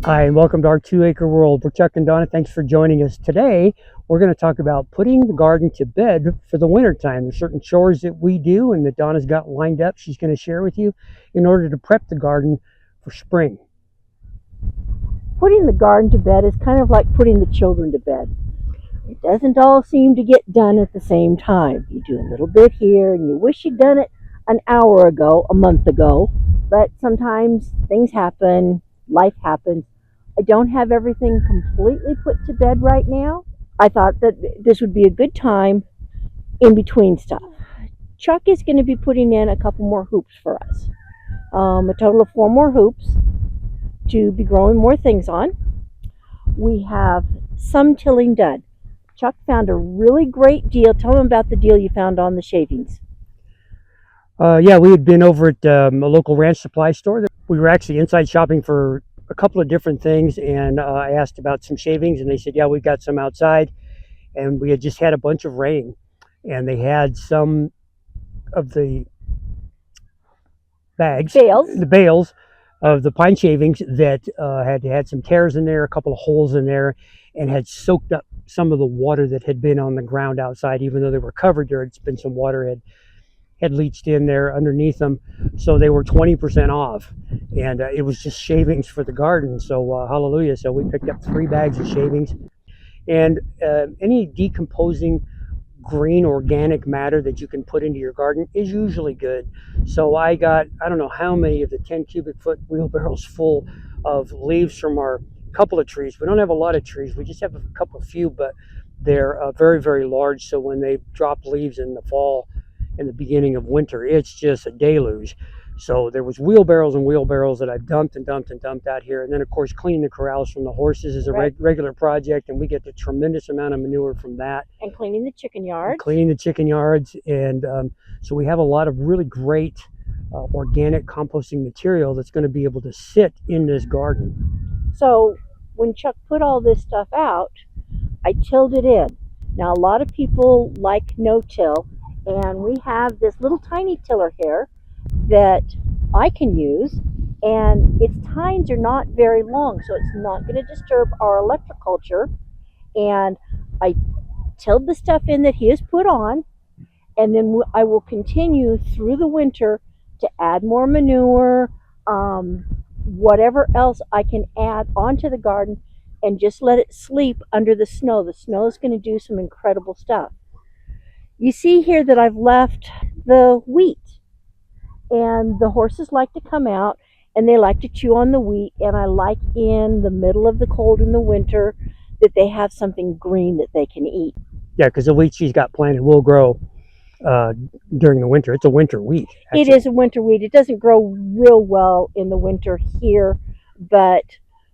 Hi, and welcome to our 2 Acre World. We're Chuck and Donna. Thanks for joining us today. We're going to talk about putting the garden to bed for the winter time. There's certain chores that we do and that Donna's got lined up she's going to share with you in order to prep the garden for spring. Putting the garden to bed is kind of like putting the children to bed. It doesn't all seem to get done at the same time. You do a little bit here and you wish you'd done it an hour ago, a month ago, but sometimes things happen, life happens. I don't have everything completely put to bed right now. I thought that this would be a good time in between stuff. Chuck is going to be putting in a couple more hoops for us. A total of 4 more hoops to be growing more things on. We have some tilling done. Chuck found a really great deal. Tell them about the deal you found on the shavings. Yeah, we had been over at a local ranch supply store. We were actually inside shopping for a couple of different things, and I asked about some shavings, and they said, yeah, we've got some outside. And we had just had a bunch of rain, and they had some of the the bales of the pine shavings that had some tears in there, a couple of holes in there, and had soaked up some of the water that had been on the ground outside. Even though they were covered, there had been some water had leached in there underneath them, so they were 20% off, and it was just shavings for the garden. So hallelujah! So we picked up 3 bags of shavings, and any decomposing green organic matter that you can put into your garden is usually good. So I got, I don't know how many of the 10 cubic foot wheelbarrows full of leaves from our couple of trees. We don't have a lot of trees, we just have a couple few, but they're very, very large. So when they drop leaves in the fall and the beginning of winter, it's just a deluge. So there was wheelbarrows and wheelbarrows that I've dumped and dumped and dumped out here. And then, of course, cleaning the corrals from the horses is a regular project, and we get a tremendous amount of manure from that. And cleaning the chicken yards. And so we have a lot of really great organic composting material that's going to be able to sit in this garden. So when Chuck put all this stuff out, I tilled it in. Now, a lot of people like no-till, and we have this little tiny tiller here that I can use, and its tines are not very long, so it's not going to disturb our electroculture. And I tilled the stuff in that he has put on, and then I will continue through the winter to add more manure, whatever else I can add onto the garden, and just let it sleep under the snow. The snow is going to do some incredible stuff. You see here that I've left the wheat, and the horses like to come out and they like to chew on the wheat, and I like in the middle of the cold in the winter that they have something green that they can eat. Yeah, because the wheat she's got planted will grow during the winter. It's a winter wheat. Actually. It is a winter wheat. It doesn't grow real well in the winter here, but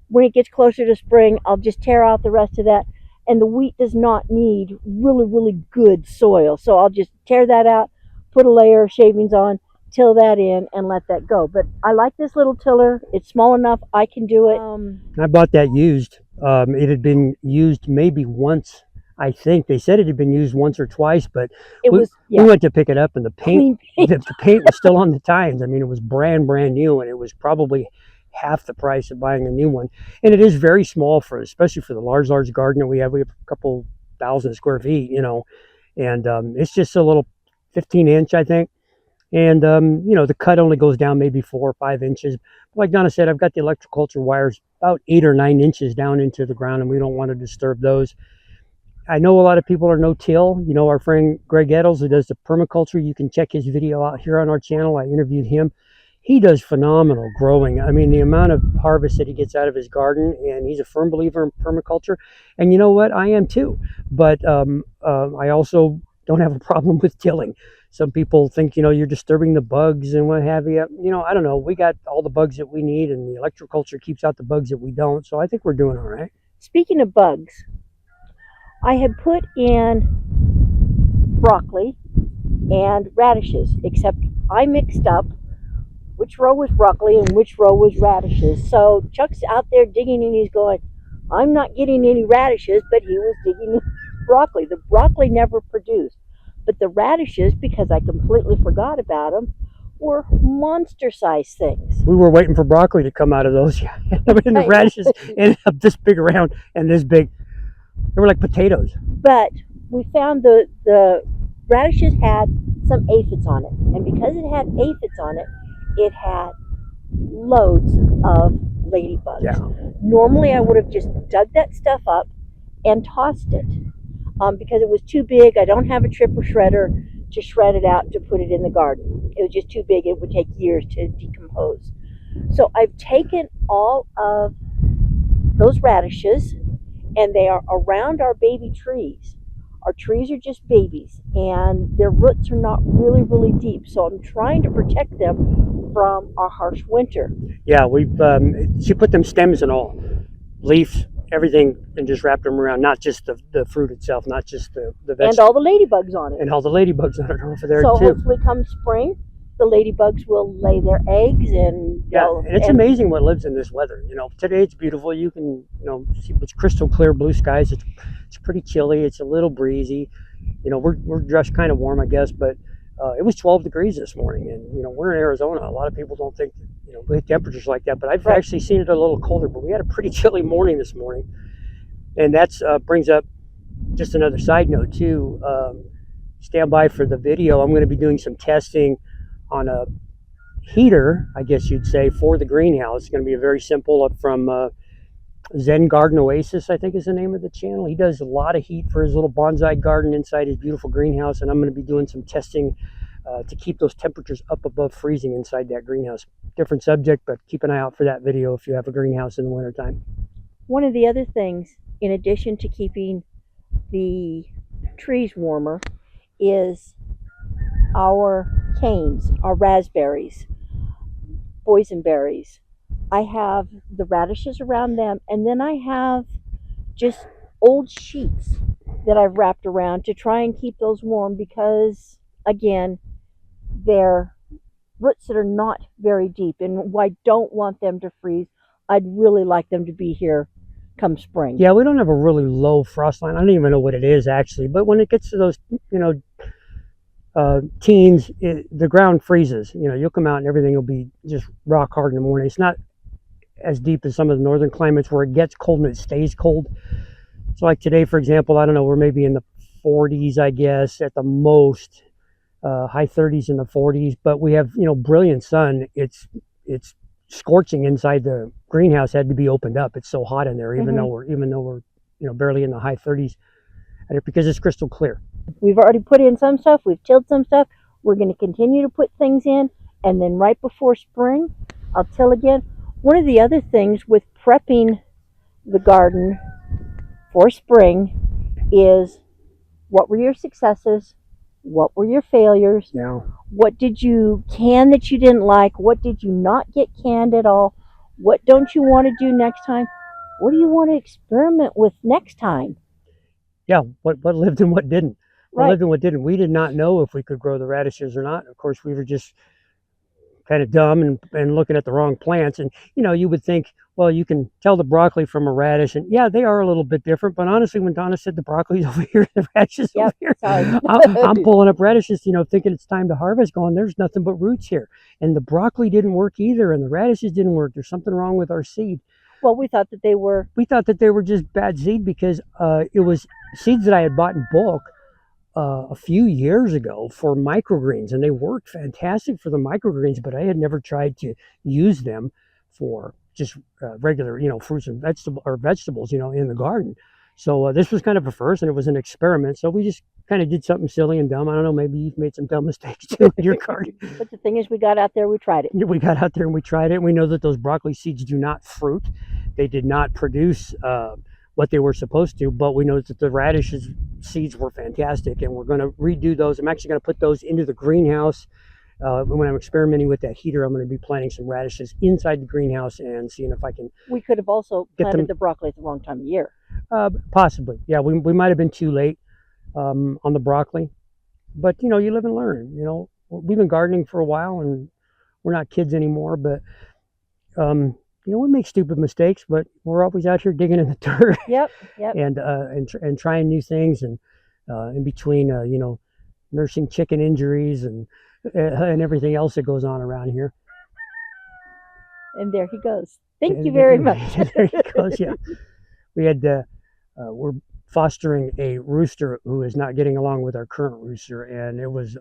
when it gets closer to spring, I'll just tear out the rest of that. And the wheat does not need really, really good soil. So I'll just tear that out, put a layer of shavings on, till that in, and let that go. But I like this little tiller. It's small enough I can do it. I bought that used. It had been used maybe once. I think they said it had been used once or twice, but we went to pick it up, and the paint the paint was still on the tines. I mean, it was brand new, and it was probably half the price of buying a new one. And it is very small, for especially for the large garden that we have. We have a couple thousand square feet, and it's just a little 15-inch, I think. And the cut only goes down maybe 4 or 5 inches. Like Donna said, I've got the electroculture wires about 8 or 9 inches down into the ground, and we don't want to disturb those. I know a lot of people are no-till. Our friend Greg Eddles, who does the permaculture, you can check his video out here on our channel. I interviewed him. He does phenomenal growing. I mean, the amount of harvest that he gets out of his garden, and he's a firm believer in permaculture. And you know what? I am too. But I also don't have a problem with tilling. Some people think, you're disturbing the bugs and what have you. I don't know. We got all the bugs that we need, and the electroculture keeps out the bugs that we don't. So I think we're doing all right. Speaking of bugs, I had put in broccoli and radishes, except I mixed up which row was broccoli and which row was radishes. So Chuck's out there digging, and he's going, I'm not getting any radishes, but he was digging broccoli. The broccoli never produced. But the radishes, because I completely forgot about them, were monster-sized things. We were waiting for broccoli to come out of those. Yeah, and the radishes ended up this big around and this big. They were like potatoes. But we found the radishes had some aphids on it, and because it had aphids on it, it had loads of ladybugs. Yeah. Normally, I would have just dug that stuff up and tossed it because it was too big. I don't have a tripper shredder to shred it out to put it in the garden. It was just too big. It would take years to decompose. So I've taken all of those radishes, and they are around our baby trees. Our trees are just babies, and their roots are not really, really deep. So I'm trying to protect them from a harsh winter. Yeah, she put them stems and all, leaves, everything, and just wrapped them around. Not just the fruit itself, not just the vegetables. And all the ladybugs on it. And all the ladybugs on it over there so too. So hopefully come spring, the ladybugs will lay their eggs, and and it's amazing what lives in this weather. Today it's beautiful. You can see it's crystal clear blue skies. It's pretty chilly. It's a little breezy. We're dressed kind of warm, I guess, but it was 12 degrees this morning, and we're in Arizona. A lot of people don't think we hit temperatures like that, but I've actually seen it a little colder. But we had a pretty chilly morning this morning, and that's brings up just another side note too. Stand by for the video. I'm going to be doing some testing on a heater, I guess you'd say, for the greenhouse. It's going to be a very simple from Zen Garden Oasis, I think is the name of the channel. He does a lot of heat for his little bonsai garden inside his beautiful greenhouse, and I'm going to be doing some testing to keep those temperatures up above freezing inside that greenhouse. Different subject, but keep an eye out for that video if you have a greenhouse in the wintertime. One of the other things, in addition to keeping the trees warmer, is our canes, our raspberries, boysenberries. I have the radishes around them, and then I have just old sheets that I've wrapped around to try and keep those warm because, again, they're roots that are not very deep, and I don't want them to freeze. I'd really like them to be here come spring. Yeah, we don't have a really low frost line. I don't even know what it is actually, but when it gets to those, teens, the ground freezes. You'll come out and everything will be just rock hard in the morning. It's not as deep as some of the northern climates where it gets cold and it stays cold. So like today, for example, I don't know, we're maybe in the 40s, I guess, at the most, high 30s in the 40s, but we have, brilliant sun. It's scorching inside the greenhouse. Had to be opened up. It's so hot in there, even though we're barely in the high 30s, because it's crystal clear. We've already put in some stuff. We've tilled some stuff. We're going to continue to put things in, and then right before spring, I'll till again. One of the other things with prepping the garden for spring is, what were your successes? What were your failures? Yeah. What did you can that you didn't like? What did you not get canned at all? What don't you want to do next time? What do you want to experiment with next time? Yeah, what lived and what didn't. What Right. lived and what didn't. We did not know if we could grow the radishes or not. Of course, we were just kind of dumb and looking at the wrong plants. And you would think, well, you can tell the broccoli from a radish, and yeah, they are a little bit different. But honestly, when Donna said the broccoli's over here, the radishes over here, I'm pulling up radishes, thinking it's time to harvest, going, there's nothing but roots here. And the broccoli didn't work either, and the radishes didn't work. There's something wrong with our seed. Well, we thought that they were just bad seed because it was seeds that I had bought in bulk a few years ago for microgreens, and they worked fantastic for the microgreens, but I had never tried to use them for just regular, fruits and vegetables, in the garden. So this was kind of a first, and it was an experiment. So we just kind of did something silly and dumb. I don't know, maybe you've made some dumb mistakes too in your garden. But the thing is, we got out there, we tried it. We got out there and we tried it. We know that those broccoli seeds do not fruit. They did not produce what they were supposed to, but we know that the radishes seeds were fantastic, and we're going to redo those. I'm actually going to put those into the greenhouse. When I'm experimenting with that heater, I'm going to be planting some radishes inside the greenhouse and seeing if I can. We could have also planted the broccoli at the wrong time of year. Possibly, yeah. We might have been too late on the broccoli, but you live and learn. We've been gardening for a while, and we're not kids anymore, but we make stupid mistakes, but we're always out here digging in the dirt. Yep. And trying new things, and in between, nursing chicken injuries and everything else that goes on around here. And there he goes. Thank you very much. There he goes. Yeah, we had we're fostering a rooster who is not getting along with our current rooster, and it was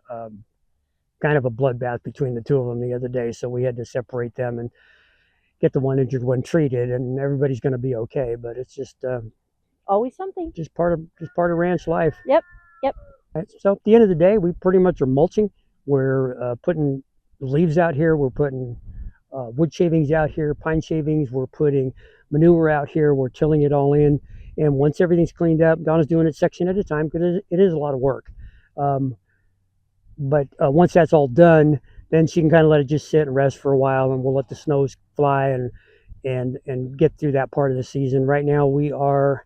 kind of a bloodbath between the two of them the other day. So we had to separate them and get the one injured one treated, and everybody's going to be okay. But it's just always something. Just part of ranch life. Yep. Right? So at the end of the day, we pretty much are mulching. We're putting leaves out here. We're putting wood shavings out here, pine shavings. We're putting manure out here. We're tilling it all in. And once everything's cleaned up, Donna's doing it section at a time because it is a lot of work. But once that's all done, then she can kind of let it just sit and rest for a while, and we'll let the snows fly and get through that part of the season. Right now we are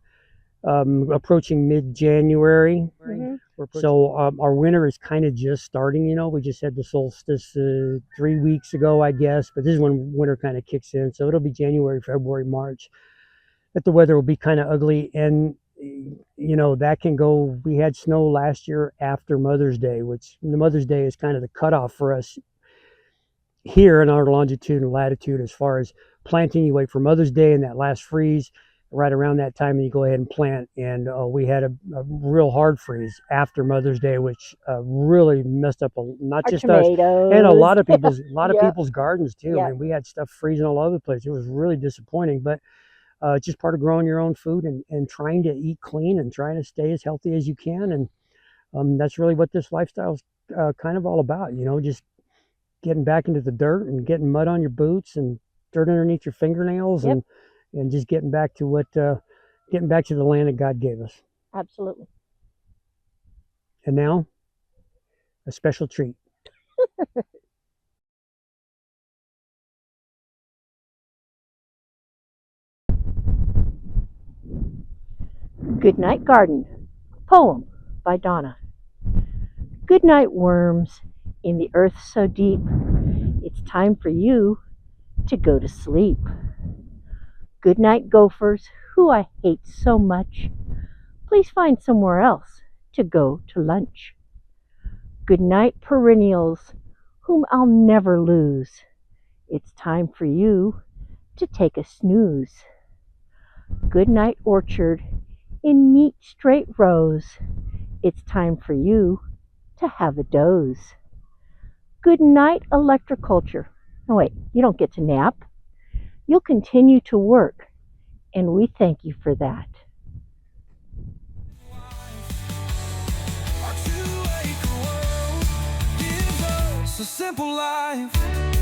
approaching mid-January. Mm-hmm. So our winter is kind of just starting. We just had the solstice 3 weeks ago, I guess, but this is when winter kind of kicks in. So it'll be January, February, March that the weather will be kind of ugly. And that can go. We had snow last year after Mother's Day, which Mother's Day is kind of the cutoff for us here in our longitude and latitude as far as planting. You wait for Mother's Day and that last freeze right around that time, and you go ahead and plant. And we had a real hard freeze after Mother's Day, which really messed up not just tomatoes. Us and a lot of people's people's gardens too. Yep. I mean, we had stuff freezing all over the place. It was really disappointing, but it's just part of growing your own food and trying to eat clean and trying to stay as healthy as you can. And that's really what this lifestyle is kind of all about. Just getting back into the dirt and getting mud on your boots and dirt underneath your fingernails. Yep. And just getting back to the land that God gave us. Absolutely. And now, a special treat. Good Night Garden, poem by Donna. Good night, worms in the earth so deep. It's time for you to go to sleep. Good night, gophers, who I hate so much. Please find somewhere else to go to lunch. Good night, perennials, whom I'll never lose. It's time for you to take a snooze. Good night, orchard, in neat straight rows. It's time for you to have a doze. Good night, electroculture. No, wait, you don't get to nap. You'll continue to work, and we thank you for that. A simple life.